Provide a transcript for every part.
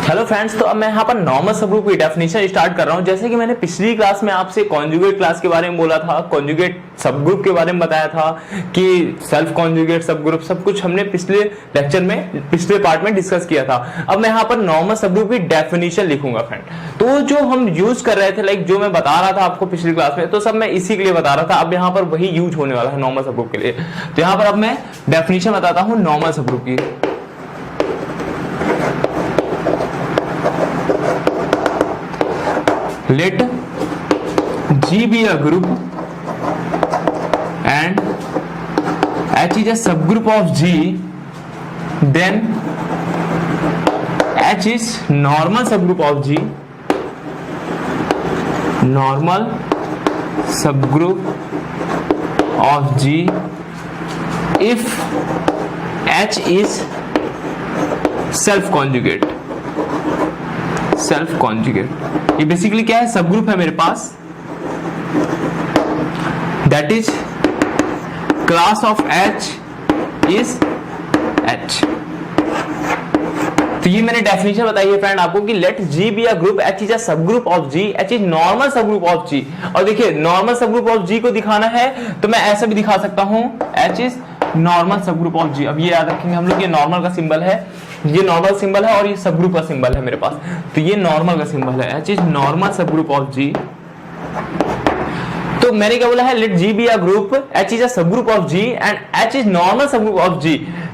Hello friends, तो अब मैं यहाँ पर नॉर्मल सबग्रुप की डेफिनेशन स्टार्ट कर रहा हूँ। जैसे कि मैंने पिछली क्लास में आपसे कॉन्जुगेट क्लास के बारे में बोला था, कॉन्जुगेट सबग्रुप के बारे में बताया था कि सेल्फ कॉन्जुगेट सबग्रुप, सब कुछ हमने पिछले लेक्चर में, पिछले पार्ट में डिस्कस किया था। अब मैं यहाँ पर नॉर्मल सबग्रुप की डेफिनेशन लिखूंगा फ्रेंड। तो जो हम यूज कर रहे थे, लाइक जो मैं बता रहा था आपको पिछली क्लास में, तो सब मैं इसी के लिए बता रहा था। अब यहाँ पर वही यूज होने वाला है नॉर्मल सबग्रुप के लिए। तो यहाँ पर अब मैं डेफिनेशन बताता हूँ नॉर्मल सबग्रुप की। Let G be a group and H is a subgroup of G, then H is normal subgroup of G, normal subgroup of G if H is self conjugate। Self conjugate, ये basically क्या है, subgroup है मेरे पास, that is class of H is H. तो ये मैंने definition बताई है फ्रेंड आपको कि let G be a group, H is a subgroup of G, H is normal subgroup of G. और देखिए नॉर्मल सब ग्रुप ऑफ जी को दिखाना है तो मैं ऐसा भी दिखा सकता हूं, H is normal subgroup of जी। अब ये याद रखेंगे हम लोग, ये नॉर्मल का सिंबल है, ये नॉर्मल सिंबल है और ये सब ग्रुप का सिंबल है मेरे पास। तो ये नॉर्मल का सिंबल है, H is normal subgroup of G. तो मैंने क्या बोला है, let G be a group, H is a subgroup of G and H is normal subgroup of G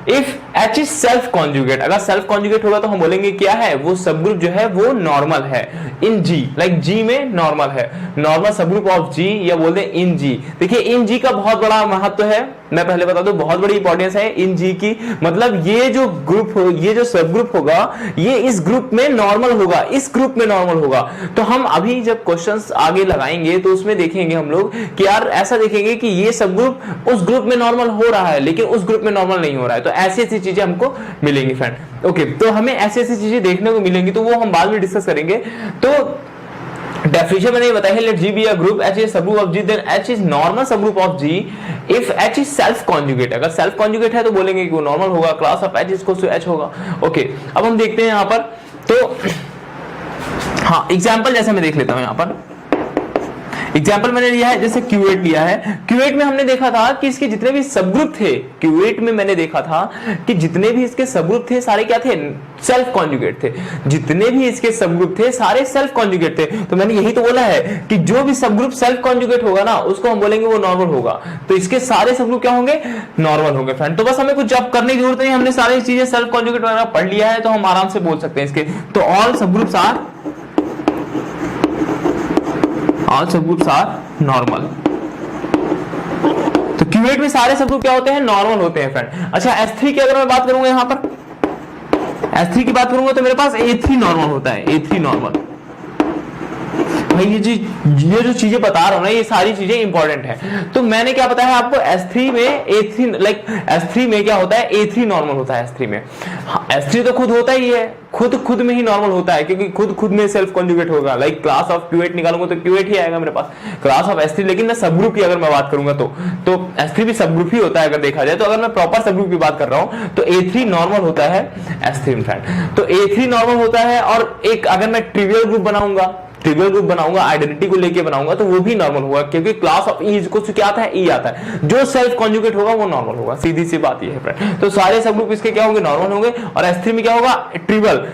if H is self conjugate. अगर self conjugate होगा तो हम बोलेंगे क्या है, वो सब ग्रुप जो है वो नॉर्मल है इन जी, लाइक जी में नॉर्मल है, नॉर्मल सब ग्रुप ऑफ जी, या बोल दे इन जी। देखिए इन जी का बहुत बड़ा महत्व है, मैं पहले बता दूं, बहुत बड़ी इंपॉर्टेंस है इन जी की। मतलब ये जो ग्रुप, ये जो सब ग्रुप होगा, ये इस ग्रुप में नॉर्मल होगा, इस ग्रुप में नॉर्मल होगा। तो हम अभी जब क्वेश्चंस आगे लगाएंगे तो उसमें देखेंगे हम लोग कि यार ऐसा देखेंगे कि ये सब ग्रुप उस ग्रुप में नॉर्मल हो रहा है लेकिन उस ग्रुप में नॉर्मल नहीं हो रहा है। तो ऐसी ऐसी चीजें हमको मिलेंगी फ्रेंड। ओके, तो हमें ऐसी ऐसी चीजें देखने को मिलेंगी, तो वो हम बाद में डिस्कस करेंगे। तो डेफिनेशन मैंने बताया है, let G be a group, H is subgroup of G, then H is normal subgroup of G if H is self conjugate. अगर सेल्फ कॉन्जुगेट है तो बोलेंगे कि वो नॉर्मल होगा, class of H equals to H होगा। Okay, अब हम देखते हैं यहाँ पर, तो हाँ एग्जांपल जैसे मैं देख लेता हूं। यहाँ पर एग्जाम्पल मैंने लिया है, जैसे Q8 लिया है। Q8 में हमने देखा था कि इसके जितने भी सबग्रुप थे, Q8 में मैंने देखा था कि जितने भी इसके सबग्रुप थे सारे क्या थे, सेल्फ कॉन्जुगेट थे। जितने भी इसके सबग्रुप थे सारे सेल्फ कॉन्जुगेट थे। तो मैंने यही तो बोला है कि जो भी सबग्रुप सेल्फ कॉन्जुगेट होगा ना, उसको हम बोलेंगे वो नॉर्मल होगा। तो इसके सारे सबग्रुप क्या होंगे, नॉर्मल होंगे फ्रेंड। तो बस हमें कुछ जब करने की जरूरत नहीं, हमने सारी चीजें सेल्फ कॉन्जुगेट वगैरह पढ़ लिया है, तो हम आराम से बोल सकते हैं इसके। तो ऑल सबग्रुप्स आर नॉर्मल। तो Q8 में सारे सबग्रुप क्या होते हैं, नॉर्मल होते हैं फ्रेंड। अच्छा S3 की अगर मैं बात करूंगा, यहां पर S3 की बात करूंगा तो मेरे पास A3 नॉर्मल होता है, A3 नॉर्मल। भाई ये जो चीजें बता रहा हूं ना, ये सारी चीजें इंपॉर्टेंट है। तो मैंने क्या बताया आपको, S3 में A3, लाइक S3 में क्या होता है, A3 नॉर्मल होता है S3 में। S3 तो खुद होता ही है, खुद में ही नॉर्मल होता है, क्योंकि खुद में सेल्फ कॉन्जुगेट होगा। लाइक क्लास ऑफ Q8 निकालूंगा तो Q8 ही आएगा मेरे पास, क्लास ऑफ S3। लेकिन मैं सब ग्रुप की अगर मैं बात करूंगा तो S3 भी सब ग्रुप ही होता है अगर देखा जाए। तो अगर मैं प्रॉपर सब ग्रुप की बात कर रहा हूं तो A3 नॉर्मल होता है S3 में फ्रेंड। तो A3 नॉर्मल होता है। और एक अगर मैं ट्रिवियल ग्रुप बनाऊंगा, आइडेंटिटी को लेके बनाऊंगा, तो वो भी नॉर्मल होगा, क्योंकि क्लास ऑफ ई को क्या आता है, ई आता है। जो सेल्फ कॉन्जुगेट होगा वो नॉर्मल होगा, सीधी सी बात ये है फ्रेंड। तो सारे सब ग्रुप इसके क्या होंगे, नॉर्मल होंगे। और S3 में क्या होगा, ट्रिवियल,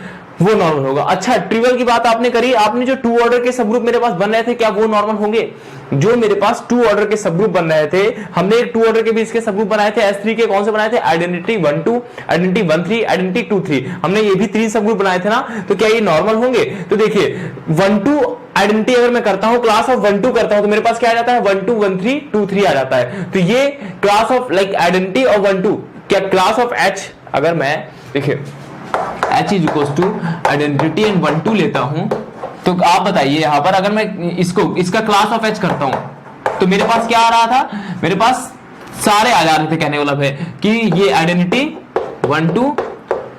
वो नॉर्मल होगा। अच्छा, ट्रिवियल की बात आपने करी, आपने जो 2 ऑर्डर के सब ग्रुप मेरे पास बन रहे थे, क्या वो नॉर्मल होंगे? जो मेरे पास 2 ऑर्डर के सब ग्रुप बन रहे थे, हमने 2 ऑर्डर के भी इसके सब ग्रुप बनाए थे। S3 के कौन से बनाए थे, आइडेंटिटी 1 2, आइडेंटिटी 1 3, आइडेंटिटी 2 3, हमने ये भी 3 सब ग्रुप बनाए थे ना। तो क्या ये नॉर्मल होंगे? तो देखिए 1 2 आइडेंटिटी अगर मैं करता हूं, क्लास ऑफ 1 2 करता हूं, तो मेरे पास क्या आ जाता है, 1 2 1 3 2 3 आ जाता है। तो ये क्लास ऑफ, लाइक आइडेंटिटी और 1 2, क्या क्लास ऑफ H, अगर मैं देखिए H is equals to identity and 1 2 लेता हूं, तो आप बताइए यहां पर अगर मैं इसका क्लास ऑफ H करता हूं तो मेरे पास क्या आ रहा था, मेरे पास सारे आ जा रहे थे। कहने वाला है कि ये आइडेंटिटी 1 2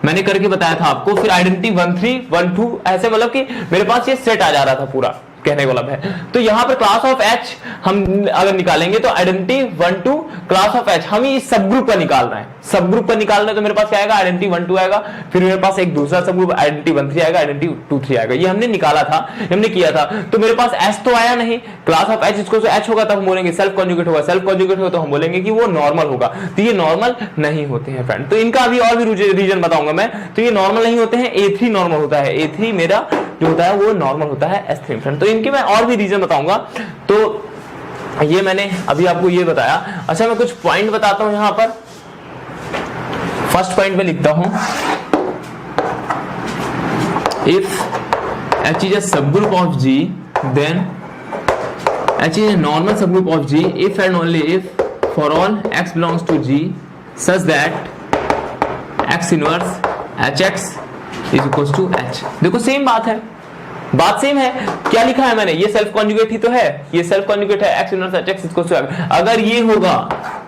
मैंने करके बताया था आपको, फिर आइडेंटिटी 1 3 1 2, ऐसे मतलब कि मेरे पास ये सेट आ जा रहा था पूरा। कहने का मतलब है। तो यहाँ पर क्लास ऑफ एच हम अगर निकालेंगे तो आइडेंटिटी 1 2 क्लास ऑफ एच, हम इस सब ग्रुप का निकाल रहे हैं, सब ग्रुप का निकाल रहे हैं, तो मेरे पास क्या आएगा, आइडेंटिटी 1 2 आएगा, फिर मेरे पास एक दूसरा सब ग्रुप आइडेंटिटी 1 3 आएगा, आइडेंटिटी 2 3 आएगा। ये हमने निकाला था, हमने किया था। तो मेरे पास एच तो आया नहीं, क्लास ऑफ एच इसको एच होगा तब हम बोलेंगे सेल्फ कॉन्जुगेट होगा, सेल्फ कॉन्जुगेट होगा तो हम बोलेंगे कि वो नॉर्मल होगा। तो ये नॉर्मल नहीं होते हैं फ्रेंड। तो इनका अभी और भी रीजन बताऊंगा मैं। तो ये नॉर्मल नहीं होते हैं, A3 नॉर्मल होता है, A3 मेरा जो होता है वो नॉर्मल होता है S3 फ्रेंड। तो इनके मैं और भी रीजन बताऊंगा। तो ये मैंने अभी आपको ये बताया। अच्छा मैं कुछ पॉइंट बताता हूं यहां पर। फर्स्ट पॉइंट में लिखता हूं, if H is a subgroup of G, then H is a normal subgroup of G if and only if for all X belongs to G such that X inverse HX is equals to H। देखो same बात है, बात same है। क्या लिखा है मैंने, ये सेल्फ कॉन्जुगेट ही तो है, ये सेल्फ कॉन्जुगेट है, X inverse HX equals to X। अगर ये होगा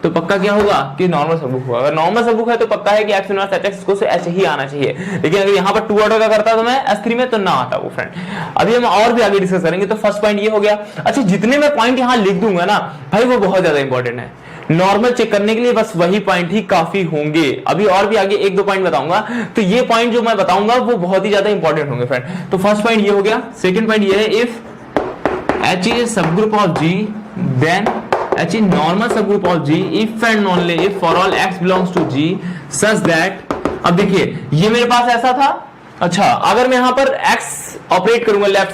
तो पक्का क्या होगा कि नॉर्मल सबग्रुप होगा। अगर नॉर्मल सबग्रुप है तो पक्का है कि X inverse HX equals to H ही आना चाहिए। लेकिन अगर यहाँ पर 2 ऑर्डर का करता तो मैं S3 में तो ना आता वो फ्रेंड। अभी हम और भी आगे डिस्कस करेंगे। तो फर्स्ट पॉइंट ये हो गया। अच्छा जितने मैं पॉइंट यहाँ लिख दूंगा ना भाई वो बहुत ज्यादा इंपॉर्टेंट है, नॉर्मल चेक करने के लिए बस वही पॉइंट ही काफी होंगे। अभी और भी आगे 1 2 पॉइंट बताऊंगा। तो ये पॉइंट जो मैं बताऊंगा वो बहुत ही ज्यादा इंपॉर्टेंट होंगे फ्रेंड। तो फर्स्ट पॉइंट ये हो गया। सेकंड पॉइंट ये है, if H is a subgroup of G then H is normal subgroup of G if and only if for all X belongs to G such that। अब देखिए ये मेरे पास ऐसा था। अच्छा अगर मैं यहाँ पर X ऑपरेट करूंगा लेफ्ट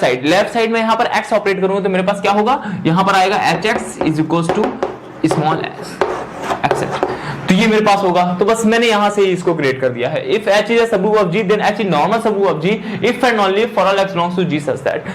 साइड में यहाँ पर X ऑपरेट करूंगा तो मेरे पास क्या होगा, यहाँ पर आएगा HX is equals to small except. तो ये मेरे पास होगा। तो बस मैंने यहां से इसको क्रिएट कर दिया है। If H is a subgroup of G then H is normal subgroup of G if and only for all X belongs to G such that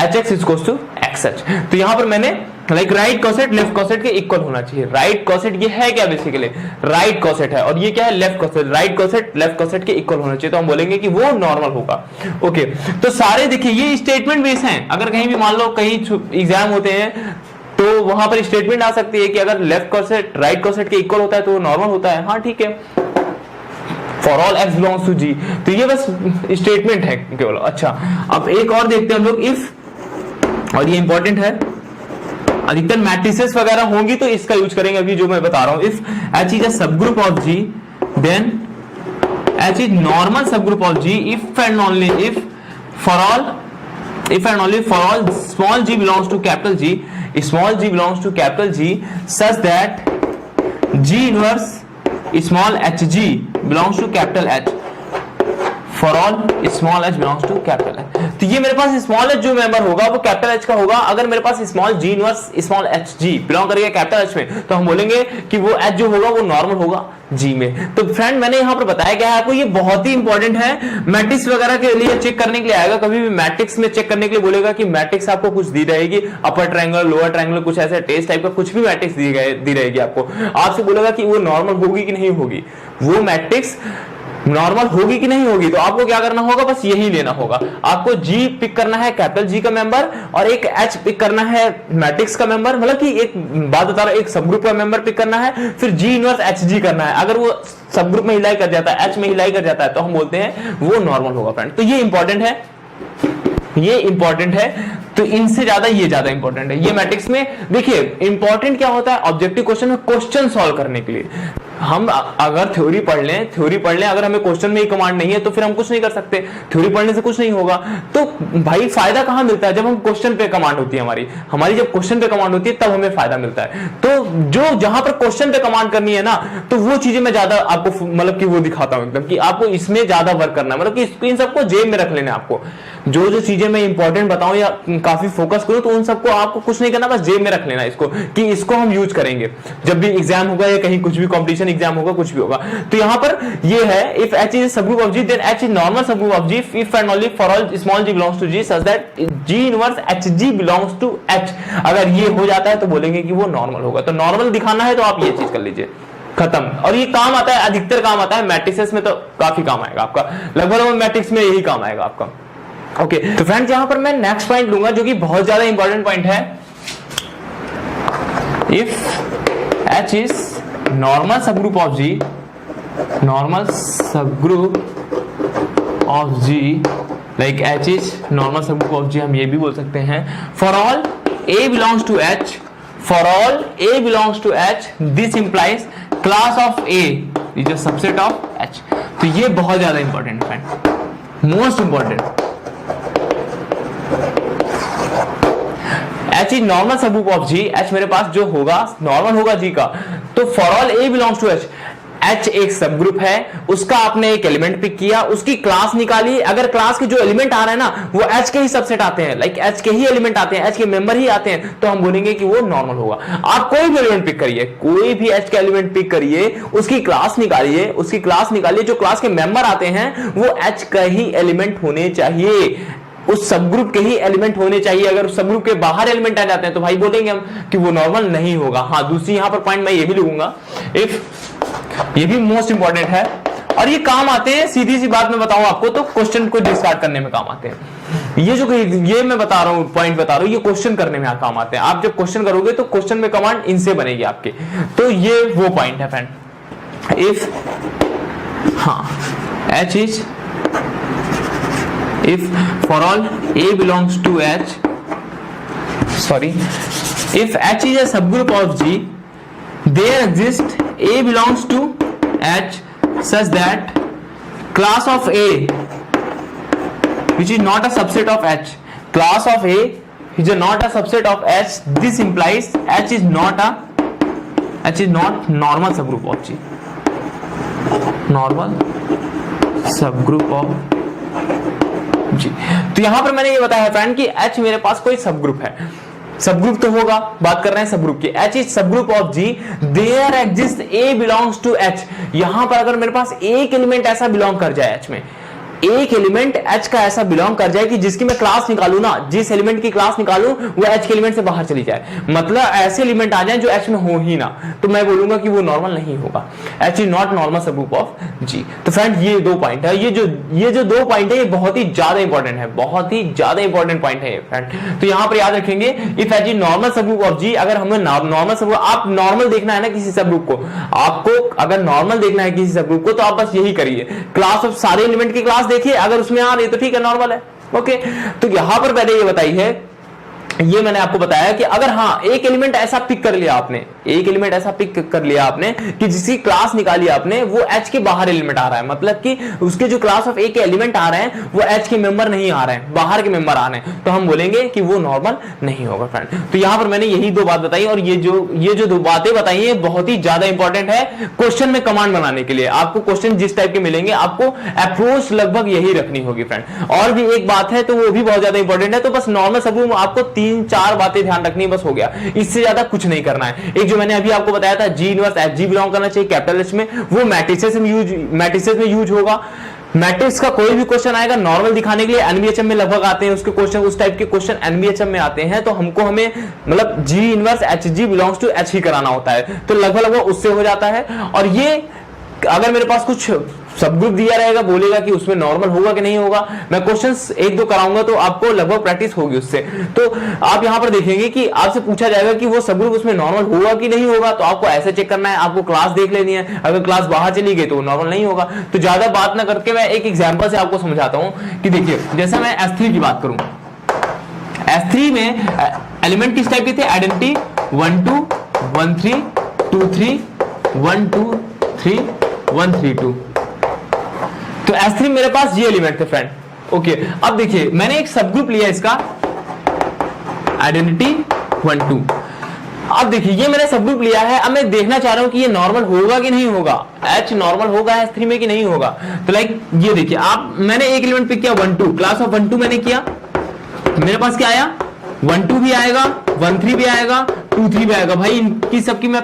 HX is equals to XH। तो यहां पर मैंने like right कॉसेट left coset के equal होना चाहिए। Right कॉसेट ये है क्या, बेसिकली राइट कॉसेट है, और ये क्या है left coset. Right कॉसेट left coset के इक्वल होना चाहिए, तो हम बोलेंगे कि वो नॉर्मल होगा। ओके तो सारे देखिए ये स्टेटमेंट बेस हैं। अगर कहीं भी मान लो कहीं एग्जाम होते हैं तो वहां पर स्टेटमेंट आ सकती है कि अगर लेफ्ट कॉसेट राइट कॉसेट के इक्वल होता है तो वो नॉर्मल होता है। हाँ ठीक है, for all x belongs to G. तो ये बस स्टेटमेंट है केवल। अच्छा अब एक और देखते हैं हम लोग, इफ, और ये इंपॉर्टेंट है, अधिकतर मैट्रिसेस वगैरह होंगी तो इसका यूज करेंगे अभी जो मैं बता रहा हूं। If H is a subgroup of G then H is normal subgroup of G if and only if for all small g belongs to capital G, small g belongs to capital G such that G inverse small hg belongs to capital H for all small h belongs to capital H। तो ये मेरे पास small h जो member होगा वो capital H का होगा। अगर मेरे पास small g inverse small hg belong करेगा कैपिटल H में तो हम बोलेंगे कि वो h जो होगा वो नॉर्मल होगा g में। तो फ्रेंड मैंने यहाँ पर बताया क्या है आपको, ये बहुत ही इंपॉर्टेंट है। मैट्रिक्स वगैरह के लिए चेक करने के लिए आएगा, कभी भी मैट्रिक्स में चेक करने के लिए बोलेगा कि मैट्रिक्स आपको कुछ दी रहेगी, अपर ट्रायंगल लोअर ट्रायंगल कुछ ऐसे टेस्ट टाइप का कुछ भी मैट्रिक्स दी रहेगी आपको। आपसे बोलेगा कि वो नॉर्मल होगी कि नहीं होगी, वो मैट्रिक्स नॉर्मल होगी कि नहीं होगी। तो आपको क्या करना होगा, बस यही लेना होगा। आपको G पिक करना है कैपिटल G का मेंबर और एक H पिक करना है मैट्रिक्स का मेंबर, मतलब कि एक बात बता रहा हूं, एक सबग्रुप का मेंबर पिक करना है, फिर G इनवर्स HG करना है। अगर वो सबग्रुप में हिलाई कर जाता है, H में हिलाई कर जाता है तो हम बोलते हैं वो नॉर्मल होगा फ्रेंड। तो ये इंपॉर्टेंट है, ये इंपॉर्टेंट है। तो इनसे ज्यादा ये ज्यादा इंपॉर्टेंट है। ये मैट्रिक्स में देखिए इंपॉर्टेंट क्या होता है, ऑब्जेक्टिव क्वेश्चन में क्वेश्चन सॉल्व करने के लिए। हम अगर थ्योरी पढ़ लें, अगर हमें क्वेश्चन में ही कमांड नहीं है तो फिर हम कुछ नहीं कर सकते। थ्योरी पढ़ने से कुछ नहीं होगा। तो भाई फायदा कहां मिलता है, जब हम क्वेश्चन पे कमांड होती है हमारी जब क्वेश्चन पे कमांड होती है तब हमें फायदा मिलता है। तो जो जहां पर क्वेश्चन पे कमांड करनी है ना, तो वो चीजें मैं ज्यादा आपको मतलब कि वो दिखाता हूं एकदम कि आपको इसमें ज्यादा वर्क करना है, मतलब कि इन सबको जेब में रख लेना है। आपको जो चीजें मैं इंपॉर्टेंट बताऊं या काफी फोकस करूं तो उन सबको आपको कुछ नहीं करना, बस जेब में रख लेना इसको कि इसको हम यूज करेंगे जब भी एग्जाम होगा या कहीं कुछ भी कंपटीशन एग्जाम होगा, कुछ भी होगा। तो यहां पर ये है, if H is subgroup of G then H is normal subgroup of G if and only for all small g belongs to G such that G inverse HG belongs to H। अगर ये हो जाता है तो बोलेंगे कि वो normal होगा। तो नॉर्मल दिखाना है तो आप ये चीज कर लीजिए, खत्म। और ये काम आता है, अधिकतर काम आता है मैट्रिसेस में, तो काफी काम आएगा आपका, लगभग मैट्रिक्स में यही काम आएगा आपका। ओके तो फ्रेंड्स यहां पर मैं नेक्स्ट पॉइंट लूंगा जो कि बहुत ज्यादा इंपॉर्टेंट पॉइंट है। If H is normal subgroup of G like H is normal subgroup of G, हम ये भी बोल सकते हैं for all A belongs to H, for all A belongs to H, this implies class of A is a subset of H। तो ये बहुत ज्यादा इंपॉर्टेंट है, most important. H is normal subgroup of G, H मेरे पास जो होगा normal होगा G का, तो for all A belongs to H, H एक सबग्रुप है, उसका आपने एक एलिमेंट पिक किया, उसकी क्लास निकाली, अगर क्लास के जो एलिमेंट आ रहे हैं ना वो H के ही सबसेट आते हैं, लाइक H के ही एलिमेंट आते हैं, H के मेंबर ही आते हैं, तो हम बोलेंगे कि वो नॉर्मल होगा। आप कोई भी एलिमेंट पिक करिए, कोई भी H का एलिमेंट पिक करिए, उसकी क्लास निकालिए, उसकी क्लास निकालिए, जो क्लास के मेंबर आते हैं वो H का ही एलिमेंट होने चाहिए, उस सबग्रुप के ही एलिमेंट होने चाहिए। अगर उस सबग्रुप के बाहर एलिमेंट आ जाते हैं तो भाई बोलेंगे हम कि वो नॉर्मल नहीं होगा। हाँ, दूसरी यहां पर पॉइंट मैं ये भी लिखूंगा, इफ, ये भी मोस्ट इंपॉर्टेंट है और ये काम आते हैं, सीधी सी बात मैं बताऊं आपको तो क्वेश्चन को डिस्कार्ड करने में काम आते हैं। ये मैं बता रहा हूं, पॉइंट बता रहा हूं, ये क्वेश्चन करने में काम आते हैं। आप जब क्वेश्चन करोगे तो क्वेश्चन में कमांड इनसे बनेगी आपके, तो ये वो पॉइंट है फ्रेंड। इफ, हाँ, H is, if for all A belongs to H, sorry, if H is a subgroup of G, there exists A belongs to H such that class of A which is not a subset of H, class of A which is not a subset of H, this implies H is not normal subgroup of G, normal subgroup of G. तो यहां पर मैंने ये बताया friend कि H मेरे पास कोई subgroup है, सबग्रुप तो होगा, बात कर रहे हैं सबग्रुप की। H is subgroup of G, there exist A belongs to H। यहां पर अगर मेरे पास एक एलिमेंट ऐसा बिलोंग कर जाए H में, एक एलिमेंट H का ऐसा बिलोंग कर जाए कि जिसकी मैं क्लास निकालू ना, जिस एलिमेंट की क्लास निकालू वो H के एलिमेंट से बाहर चली जाए, मतलब ऐसे एलिमेंट आ जाए जो H में हो ही ना, तो मैं बोलूंगा कि वो नॉर्मल नहीं होगा। H is not normal subgroup of G। तो फ्रेंड ये दो पॉइंट है, ये जो दो पॉइंट है ये बहुत ही ज्यादा इंपॉर्टेंट है, बहुत ही ज्यादा इंपॉर्टेंट पॉइंट है फ्रेंड। तो यहां पर याद रखेंगे, if H is normal subgroup of G, अगर हमें नॉर्मल सबग्रुप, आप नॉर्मल देखना है ना किसी सबग्रुप को, आपको अगर नॉर्मल देखना है किसी सबग्रुप को तो आप बस यही करिए, क्लास ऑफ सारे एलिमेंट की क्लास देखिए, अगर उसमें आ रही तो ठीक है, नॉर्मल है, ओके। तो यहां पर पहले ये बताई है, ये मैंने आपको बताया कि अगर हाँ एक एलिमेंट ऐसा पिक कर लिया आपने, एक एलिमेंट ऐसा पिक कर लिया आपने कि जिसकी क्लास निकाली आपने वो H के बाहर एलिमेंट आ रहा है, मतलब कि उसके जो क्लास ऑफ A के एलिमेंट आ रहे हैं वो H के मेंबर नहीं आ रहे हैं, बाहर के मेंबर आ रहे हैं, तो हम बोलेंगे कि वो नॉर्मल नहीं होगा फ्रेंड। तो यहां पर मैंने यही दो बात बताई, और ये जो दो बातें बताई है बहुत ही ज्यादा इंपॉर्टेंट है क्वेश्चन में कमांड बनाने के लिए। आपको क्वेश्चन जिस टाइप के मिलेंगे आपको अप्रोच लगभग यही रखनी होगी फ्रेंड। और भी एक बात है तो वो भी बहुत ज्यादा इंपॉर्टेंट है, तो बस नॉर्मल सबग्रुप आपको 3-4 बातें ध्यान रखनी, बस हो गया, इससे ज्यादा कुछ नहीं करना है। एक जो मैंने अभी आपको बताया था G इनवर्स H बिलोंग करना चाहिए कैपिटल H में, वो मैट्रिसेस में यूज होगा। मैट्रिक्स का कोई भी क्वेश्चन आएगा नॉर्मल दिखाने के लिए, एनबीएचएम में लगभग आते हैं उसके क्वेश्चन, उस टाइप के क्वेश्चन एनबीएचएम में आते हैं, तो हमें मतलब G inverse HG belongs to H ही कराना होता है, तो लगभग उससे हो जाता है। और ये अगर मेरे पास कुछ सबग्रुप दिया रहेगा, बोलेगा कि उसमें नॉर्मल होगा कि नहीं होगा, मैं क्वेश्चंस एक दो कराऊंगा तो आपको लगभग प्रैक्टिस होगी उससे। तो आप यहां पर देखेंगे कि आपसे पूछा जाएगा कि वो सबग्रुप उसमें नॉर्मल होगा कि नहीं होगा, तो आपको ऐसे चेक करना है, आपको क्लास देख लेनी है, अगर क्लास बाहर चली गई तो वो नॉर्मल नहीं होगा। तो ज्यादा बात ना करके मैं एक एग्जाम्पल से आपको समझाता हूं कि देखिए, जैसे मैं S3 की बात करूं, S3 में एलिमेंट किस टाइप के थे, आइडेंटिटी 1 2 1 3 2 3 1 2 3 1 3 2, तो S3 मेरे पास ये एलिमेंट थे फ्रेंड, ओके। अब देखिए मैंने एक सबग्रुप लिया इसका आइडेंटिटी 1 2, अब देखिए ये मैंने सबग्रुप लिया है, अब मैं देखना चाह रहा हूं कि ये नॉर्मल होगा कि नहीं होगा, H नॉर्मल होगा S3 में कि नहीं होगा। तो लाइक ये देखिए, आप मैंने एक एलिमेंट पिक किया 1 2, क्लास ऑफ 1 2 मैंने किया, मेरे पास क्या आया 1 2 भी आएगा, 1 3 भी आएगा, 2 3 भी आएगा। भाई इनकी सबकी मैं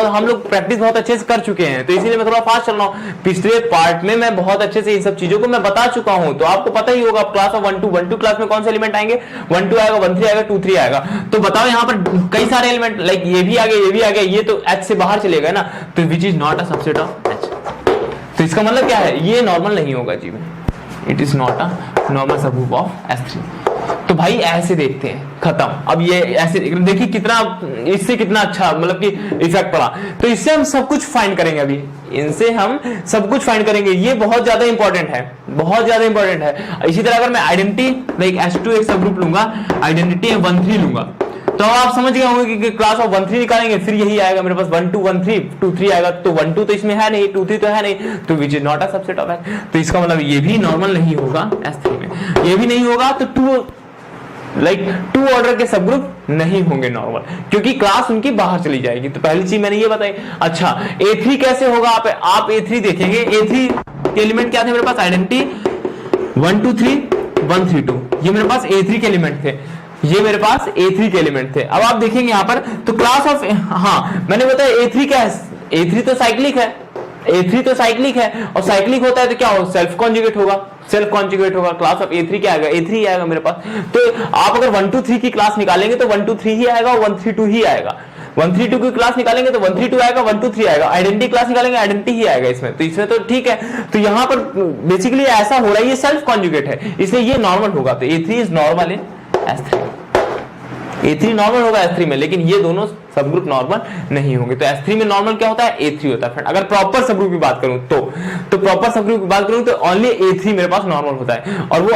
हम लोग प्रैक्टिस बहुत अच्छे से कर चुके हैं, तो इसीलिए मैं थोड़ा फास्ट चल रहा हूँ। पिछले पार्ट में मैं बहुत अच्छे से इन सब चीजों को मैं बता चुका हूं, तो आपको पता ही होगा क्लास ऑफ 1 2 क्लास में कौन से एलिमेंट आएंगे, 1 2 आएगा, 1 3 आएगा, 2 3 आएगा। तो बताओ यहाँ पर कई सारे एलिमेंट, लाइक ये भी आ गए, ये भी आ गए, ये तो H से बाहर चलेगा ना, तो which is not a subset of H। तो इसका मतलब क्या है, ये नॉर्मल नहीं होगा जी में, it is not a normal subgroup of S3। तो भाई ऐसे देखते हैं, खत्म। अब ये ऐसे देखिए कितना, इससे कितना अच्छा मतलब कि इफेक्ट पड़ा। तो इससे हम सब कुछ फाइंड करेंगे, अभी इनसे हम सब कुछ फाइंड करेंगे। ये बहुत ज्यादा इंपॉर्टेंट है, बहुत ज्यादा इंपॉर्टेंट है। इसी तरह अगर मैं आइडेंटिटी लाइक H2 एक सब ग्रुप लूंगा, आइडेंटिटी 1 3 लूंगा, तो आप समझ गए होंगे कि क्लास ऑफ 1 3 निकालेंगे, फिर यही आएगा मेरे पास 1 2 1 3 2 3 आएगा। तो 1 2 तो इसमें है नहीं, 2 3 तो है नहीं, तो which is not a subset of H। तो इसका मतलब ये भी नॉर्मल नहीं होगा S3 में, ये भी नहीं होगा। तो 2 ऑर्डर के सब ग्रुप नहीं होंगे नॉर्मल, क्योंकि क्लास उनकी बाहर चली जाएगी। तो पहली चीज मैंने ये बताई। अच्छा A3 कैसे होगा? आप A3 देखेंगे, A3 के एलिमेंट क्या थे मेरे पास? आइडेंटिटी 1 2 3 1 3 2, ये मेरे पास A3 के एलिमेंट थे, ये मेरे पास A3 के एलिमेंट थे। अब आप देखेंगे यहां पर तो क्लास ऑफ, हाँ मैंने बताया A3 क्या है? A3 तो साइक्लिक है, A3 तो साइक्लिक है, और साइक्लिक होता है तो क्या हो? सेल्फ कॉन्जुगेट होगा, सेल्फ कॉन्जुगेट होगा। क्लास ऑफ A3 क्या आएगा? A3 ही आएगा मेरे पास। तो आप अगर 1 2 3 की क्लास निकालेंगे तो 1 2 3 ही आएगा, 1 3 2 ही आएगा। 1 3 2 की क्लास निकालेंगे तो 1 3 2 आएगा, 1 2 3 आएगा। आइडेंटिटी क्लास निकालेंगे, आइडेंटिटी ही आएगा इसमें। तो इसमें तो ठीक है। तो यहाँ पर बेसिकली ऐसा हो रहा है, ये सेल्फ कॉन्जुगेट है, इसलिए ये नॉर्मल होगा। तो A3 is normal in S3, A3 normal होगा S3 में, लेकिन ये दोनों सब ग्रुप नॉर्मल नहीं होंगे। तो S3 में नॉर्मल क्या होता है? A3 होता है फ्रेंड। अगर प्रॉपर सब ग्रुप की बात करूं तो प्रॉपर सब ग्रुप की बात करूं तो ओनली A3 मेरे पास नॉर्मल होता है, और वो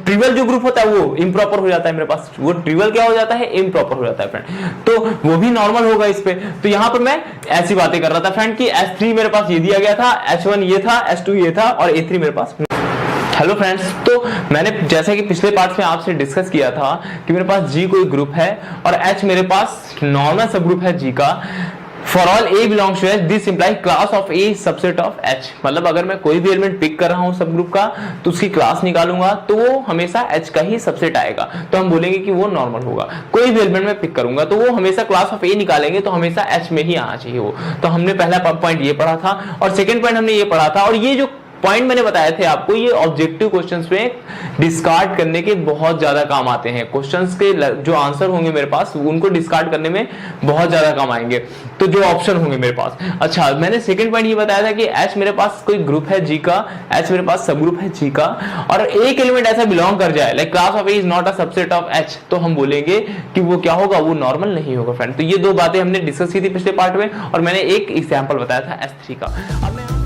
ट्रिवियल जो ग्रुप होता है वो इम्प्रॉपर हो जाता है मेरे पास। वो ट्रिवियल क्या हो जाता है? इम्प्रॉपर हो जाता है फ्रेंड। तो वो भी नॉर्मल होगा इस पे। तो यहां पर मैं ऐसी बातें कर रहा था फ्रेंड कि S3 मेरे पास ये दिया गया था, H1 ये था, H2 ये था, और A3 मेरे पास। हेलो फ्रेंड्स, तो मैंने जैसा कि पिछले पार्ट में आपसे डिस्कस किया था कि मेरे पास G कोई ग्रुप है और H मेरे पास नॉर्मल सब ग्रुप है G का। For all A belongs to H, this imply class of A subset of H। मतलब अगर मैं कोई भी एलिमेंट पिक कर रहा हूं सब ग्रुप का तो उसकी क्लास निकालूंगा तो वो हमेशा H का ही सबसेट आएगा, तो हम बोलेंगे कि वो नॉर्मल होगा। कोई भी एलिमेंट मैं पिक करूंगा तो वो हमेशा क्लास ऑफ A निकालेंगे तो हमेशा H में ही आना चाहिए वो। तो हमने पहला पॉइंट ये पढ़ा था, और सेकेंड पॉइंट हमने ये पढ़ा था, और ये जो पॉइंट मैंने बताया थे आपको, ये ऑब्जेक्टिव क्वेश्चंस में डिस्कार्ड करने के बहुत ज्यादा काम आते हैं। क्वेश्चंस के जो आंसर होंगे मेरे पास उनको डिस्कार्ड करने में बहुत ज्यादा काम आएंगे, तो जो ऑप्शन होंगे मेरे पास। अच्छा, मैंने सेकंड पॉइंट ये बताया था कि H मेरे पास कोई ग्रुप है G का, H मेरे पास सब ग्रुप है G का, और एक एलिमेंट ऐसा बिलोंग कर जाए like class of A is not a subset of H, तो हम बोलेंगे कि वो क्या होगा? वो नॉर्मल नहीं होगा फ्रेंड। तो ये दो बातें हमने डिस्कस की थी पिछले पार्ट में, और मैंने एक एग्जांपल बताया था S3 का। अब मैं